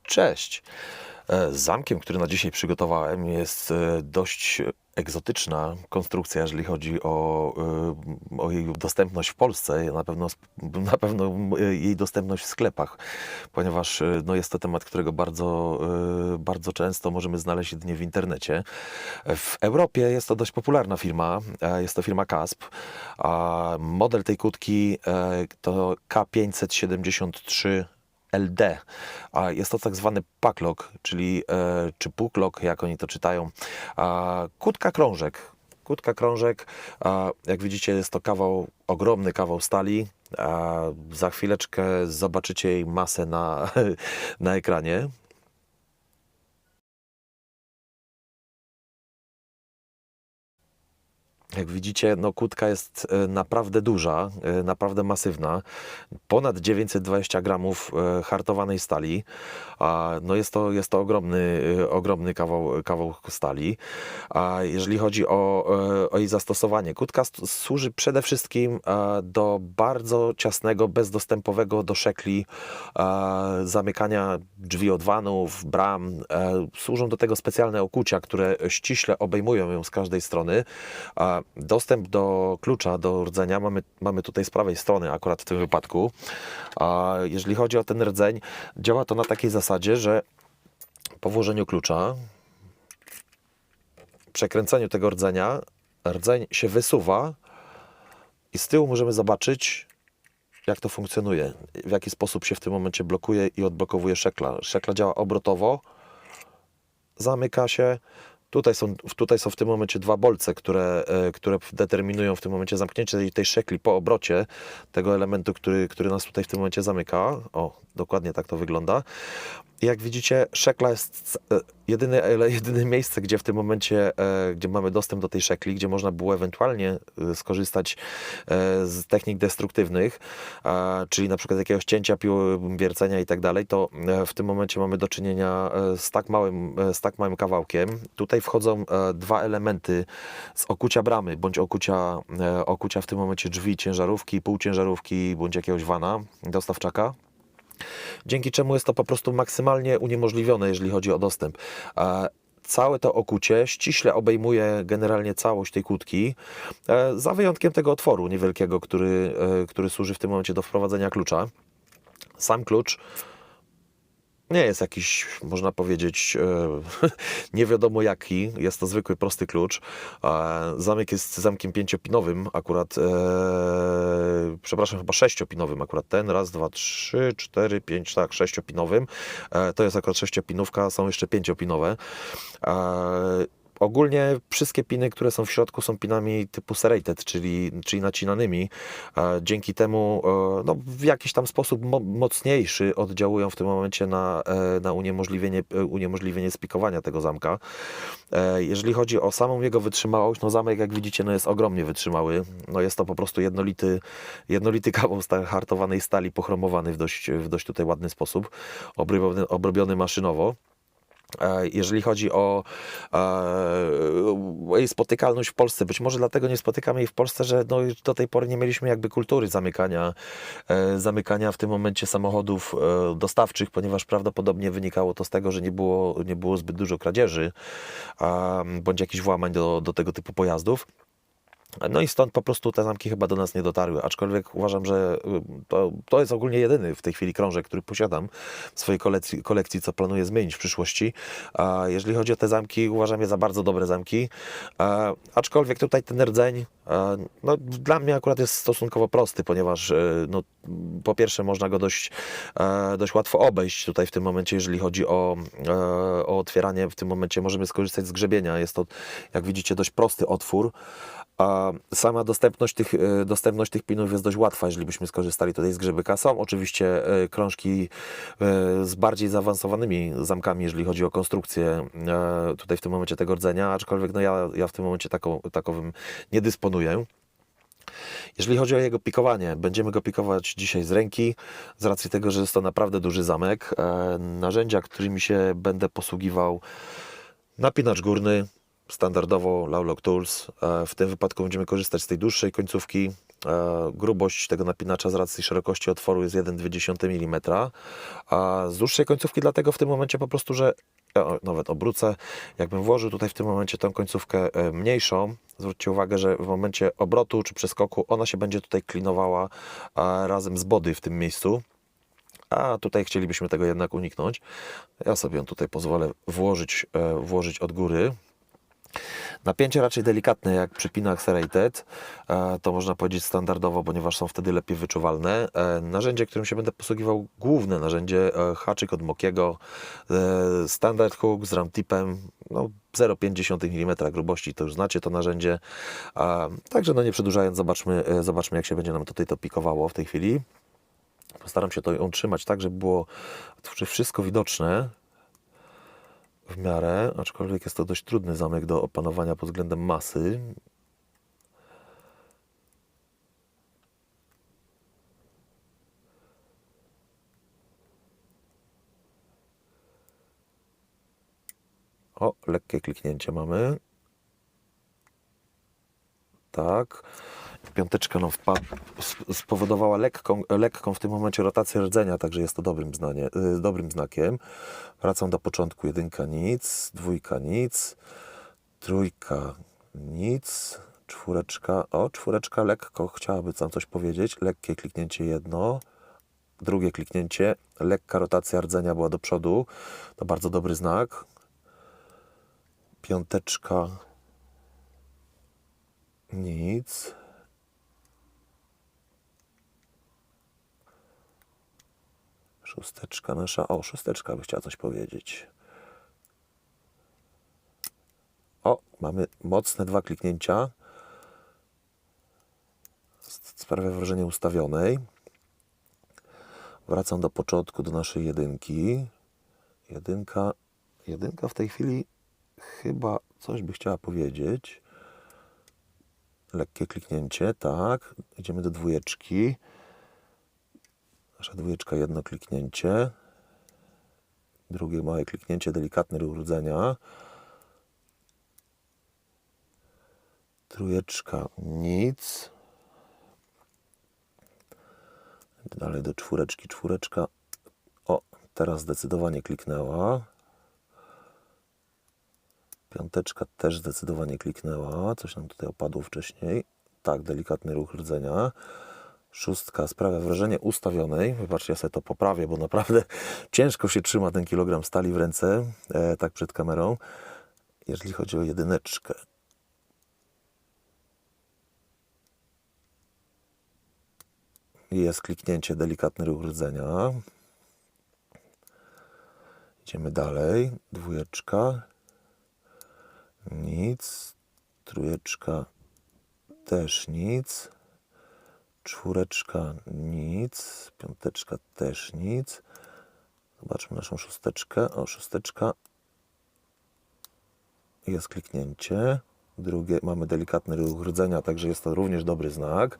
Cześć! Zamkiem, który na dzisiaj przygotowałem, jest dość egzotyczna konstrukcja, jeżeli chodzi o jej dostępność w Polsce, na pewno jej dostępność w sklepach, ponieważ no, jest to temat, którego bardzo często możemy znaleźć jedynie w internecie. W Europie jest to dość popularna firma, jest to firma Casp, a model tej kłódki to K573 LD, a jest to tak zwany pucklock, czyli czy pucklock, jak oni to czytają. Kłódka krążek. Kłódka krążek, jak widzicie, jest to ogromny kawał stali. Za chwileczkę zobaczycie jej masę na ekranie. Jak widzicie, no kłódka jest naprawdę duża, naprawdę masywna. Ponad 920 gramów hartowanej stali. No jest to ogromny kawał stali. A jeżeli chodzi o jej zastosowanie, kłódka służy przede wszystkim do bardzo ciasnego, bezdostępowego do szekli zamykania drzwi od vanów, bram. Służą do tego specjalne okucia, które ściśle obejmują ją z każdej strony. Dostęp do klucza, do rdzenia mamy tutaj z prawej strony akurat w tym wypadku. A jeżeli chodzi o ten rdzeń, działa to na takiej zasadzie, że po włożeniu klucza, przekręceniu tego rdzenia, rdzeń się wysuwa i z tyłu możemy zobaczyć, jak to funkcjonuje, w jaki sposób się w tym momencie blokuje i odblokowuje szekla. Szekla działa obrotowo, zamyka się. Tutaj są w tym momencie dwa bolce, które determinują w tym momencie zamknięcie tej szekli po obrocie tego elementu, który nas tutaj w tym momencie zamyka. O, dokładnie tak to wygląda. I jak widzicie, szekla jest jedyne miejsce, gdzie w tym momencie, gdzie mamy dostęp do tej szekli, gdzie można było ewentualnie skorzystać z technik destruktywnych, czyli na przykład jakiegoś cięcia piły, wiercenia i tak dalej, to w tym momencie mamy do czynienia z tak małym kawałkiem. Tutaj wchodzą dwa elementy z okucia bramy, bądź okucia w tym momencie drzwi ciężarówki, półciężarówki, bądź jakiegoś vana, dostawczaka. Dzięki czemu jest to po prostu maksymalnie uniemożliwione, jeżeli chodzi o dostęp. Całe to okucie ściśle obejmuje generalnie całość tej kłódki, za wyjątkiem tego otworu niewielkiego, który służy w tym momencie do wprowadzenia klucza. Sam klucz nie jest jakiś, można powiedzieć, nie wiadomo jaki. Jest to zwykły, prosty klucz. Zamek jest zamkiem 5-pinowym akurat, przepraszam, chyba 6-pinowym akurat ten. Raz, dwa, trzy, cztery, pięć, tak, 6-pinowym. To jest akurat 6-pinówka, są jeszcze 5-pinowe. Ogólnie wszystkie piny, które są w środku, są pinami typu serrated, czyli nacinanymi. Dzięki temu no, w jakiś tam sposób mocniejszy oddziałują w tym momencie na uniemożliwienie spikowania tego zamka. Jeżeli chodzi o samą jego wytrzymałość, no zamek, jak widzicie, no jest ogromnie wytrzymały. No jest to po prostu jednolity kawał hartowanej stali, pochromowany w dość tutaj ładny sposób, obrobiony maszynowo. Jeżeli chodzi o jej spotykalność w Polsce, być może dlatego nie spotykamy jej w Polsce, że no, do tej pory nie mieliśmy jakby kultury zamykania w tym momencie samochodów dostawczych, ponieważ prawdopodobnie wynikało to z tego, że nie było zbyt dużo kradzieży bądź jakichś włamań do tego typu pojazdów. No i stąd po prostu te zamki chyba do nas nie dotarły, aczkolwiek uważam, że to jest ogólnie jedyny w tej chwili krążek, który posiadam w swojej kolekcji, co planuję zmienić w przyszłości. Jeżeli chodzi o te zamki, uważam je za bardzo dobre zamki, aczkolwiek tutaj ten rdzeń no, dla mnie akurat jest stosunkowo prosty, ponieważ no, po pierwsze można go dość łatwo obejść tutaj w tym momencie, jeżeli chodzi o otwieranie. W tym momencie możemy skorzystać z grzebienia, jest to, jak widzicie, dość prosty otwór. A sama dostępność tych pinów jest dość łatwa, jeżeli byśmy skorzystali tutaj z grzebyka. Są oczywiście krążki z bardziej zaawansowanymi zamkami, jeżeli chodzi o konstrukcję tutaj w tym momencie tego rdzenia, aczkolwiek no ja w tym momencie takowym nie dysponuję. Jeżeli chodzi o jego pikowanie, będziemy go pikować dzisiaj z ręki, z racji tego, że jest to naprawdę duży zamek. Narzędzia, którymi się będę posługiwał: napinacz górny, standardowo Lawlock Tools. W tym wypadku będziemy korzystać z tej dłuższej końcówki. Grubość tego napinacza z racji szerokości otworu jest 1,2 mm, a z dłuższej końcówki dlatego w tym momencie po prostu, że nawet obrócę, jakbym włożył tutaj w tym momencie tą końcówkę mniejszą, zwróćcie uwagę, że w momencie obrotu czy przeskoku ona się będzie tutaj klinowała razem z body w tym miejscu, a tutaj chcielibyśmy tego jednak uniknąć. Ja sobie ją tutaj pozwolę włożyć od góry. Napięcie raczej delikatne, jak przy pinach serrated, to można powiedzieć standardowo, ponieważ są wtedy lepiej wyczuwalne. Narzędzie, którym się będę posługiwał, główne narzędzie, haczyk od Mokiego, standard hook z round tipem, no 0,5 mm grubości, to już znacie to narzędzie. Także no nie przedłużając, zobaczmy jak się będzie nam tutaj to pikowało w tej chwili. Postaram się to utrzymać tak, żeby było wszystko widoczne w miarę, aczkolwiek jest to dość trudny zamek do opanowania pod względem masy. O, lekkie kliknięcie mamy. Tak. Piąteczka nam spowodowała lekką w tym momencie rotację rdzenia, także jest to dobrym znakiem. Wracam do początku. 1 nic, 2 nic, 3 nic, 4. O, 4 lekko, chciałaby tam coś powiedzieć. Lekkie kliknięcie jedno, drugie kliknięcie, lekka rotacja rdzenia była do przodu. To bardzo dobry znak. 5 nic. 6 nasza. O, 6 by chciała coś powiedzieć. O, mamy mocne 2 kliknięcia. Sprawia wrażenie ustawionej. Wracam do początku, do naszej 1. 1 w tej chwili chyba coś by chciała powiedzieć. Lekkie kliknięcie, tak. Idziemy do 2. Nasza 2, jedno kliknięcie. Drugie małe kliknięcie, delikatny ruch rdzenia. 3 nic. Dalej do 4. 4. O, teraz zdecydowanie kliknęła. 5 też zdecydowanie kliknęła. Coś nam tutaj opadło wcześniej. Tak, delikatny ruch rdzenia. 6 sprawia wrażenie ustawionej. Wybaczcie, ja sobie to poprawię, bo naprawdę ciężko się trzyma ten kilogram stali w ręce, tak przed kamerą. Jeżeli chodzi o 1. Jest kliknięcie, delikatny ruch rdzenia. Idziemy dalej. 2. Nic. 3. Też nic. 4. nic. 5. też nic. Zobaczmy naszą 6. O, 6. Jest kliknięcie. Drugie, mamy delikatny ruch rdzenia, także jest to również dobry znak.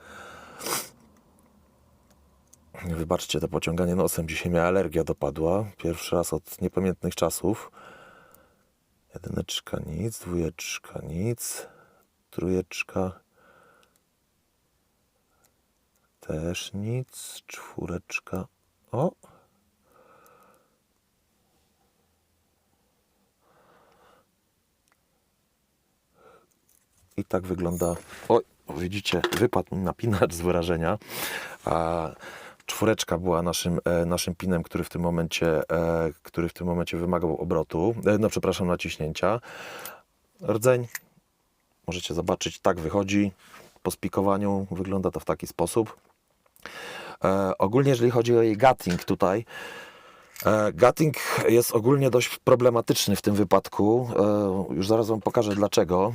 Wybaczcie to pociąganie nosem. Dzisiaj mnie alergia dopadła. Pierwszy raz od niepamiętnych czasów. 1 nic. 2 nic. 3 też nic. 4. O! I tak wygląda. Oj, widzicie, wypadł mi napinacz z wyrażenia. 4 była naszym pinem, który w tym momencie wymagał obrotu. No przepraszam, naciśnięcia. Rdzeń, możecie zobaczyć, tak wychodzi. Po spikowaniu wygląda to w taki sposób. Ogólnie, jeżeli chodzi o jej gutting tutaj, gutting jest ogólnie dość problematyczny w tym wypadku. Już zaraz Wam pokażę dlaczego.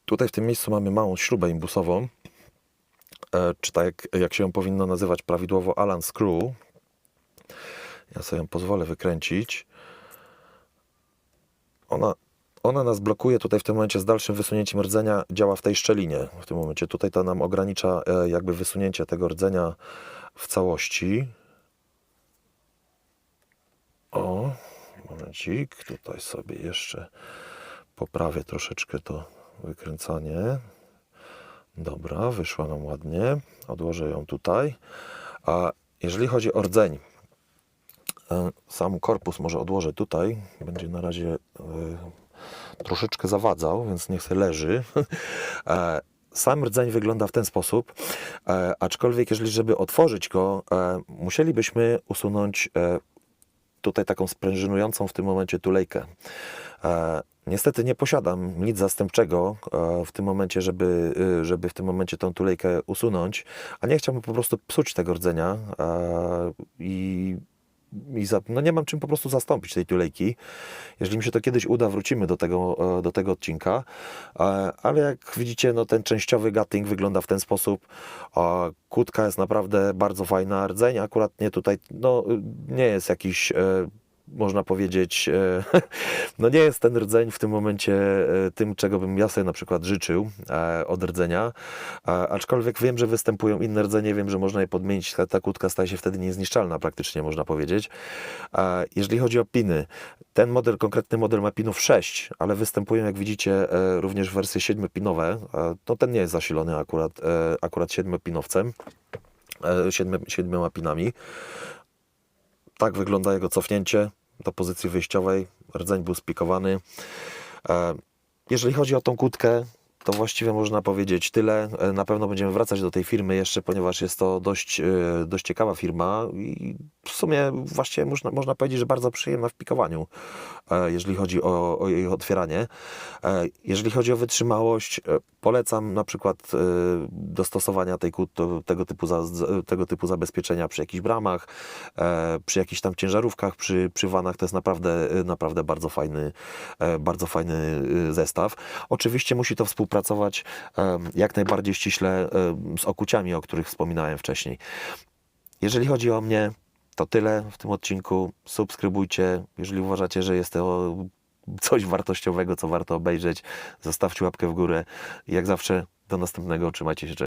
Tutaj w tym miejscu mamy małą śrubę imbusową, czy tak jak się ją powinno nazywać prawidłowo, Allen screw. Ja sobie ją pozwolę wykręcić. Ona nas blokuje tutaj w tym momencie z dalszym wysunięciem rdzenia, działa w tej szczelinie. W tym momencie tutaj to nam ogranicza jakby wysunięcie tego rdzenia w całości. O, momencik, tutaj sobie jeszcze poprawię troszeczkę to wykręcanie. Dobra, wyszła nam ładnie. Odłożę ją tutaj. A jeżeli chodzi o rdzeń, sam korpus może odłożę tutaj. Będzie na razie troszeczkę zawadzał, więc niech se leży. Sam rdzeń wygląda w ten sposób, aczkolwiek żeby otworzyć go, musielibyśmy usunąć tutaj taką sprężynującą w tym momencie tulejkę. Niestety nie posiadam nic zastępczego w tym momencie, żeby w tym momencie tą tulejkę usunąć, a nie chciałbym po prostu psuć tego rdzenia no nie mam czym po prostu zastąpić tej tulejki. Jeżeli mi się to kiedyś uda, wrócimy do tego odcinka. Ale jak widzicie, no ten częściowy gutting wygląda w ten sposób. Kłódka jest naprawdę bardzo fajna. Rdzeń akurat nie tutaj, no nie jest jakiś, można powiedzieć, no nie jest ten rdzeń w tym momencie tym, czego bym ja sobie na przykład życzył od rdzenia, aczkolwiek wiem, że występują inne rdzenie, wiem, że można je podmienić, ta kłódka staje się wtedy niezniszczalna praktycznie, można powiedzieć. Jeżeli chodzi o piny, ten model, konkretny model ma pinów 6, ale występują, jak widzicie, również wersje 7-pinowe, no ten nie jest zasilony akurat 7-pinowcem, 7 pinami. Tak wygląda jego cofnięcie do pozycji wyjściowej. Rdzeń był spikowany. Jeżeli chodzi o tą kłódkę, to właściwie można powiedzieć tyle. Na pewno będziemy wracać do tej firmy jeszcze, ponieważ jest to dość ciekawa firma i w sumie właściwie można powiedzieć, że bardzo przyjemna w pikowaniu, jeżeli chodzi o jej otwieranie. Jeżeli chodzi o wytrzymałość, polecam na przykład do stosowania tego typu zabezpieczenia przy jakichś bramach, przy jakichś tam ciężarówkach, przy vanach. To jest naprawdę bardzo fajny zestaw. Oczywiście musi to współpracować jak najbardziej ściśle z okuciami, o których wspominałem wcześniej. Jeżeli chodzi o mnie, to tyle w tym odcinku. Subskrybujcie, jeżeli uważacie, że jest to coś wartościowego, co warto obejrzeć. Zostawcie łapkę w górę. Jak zawsze, do następnego. Trzymajcie się, cześć.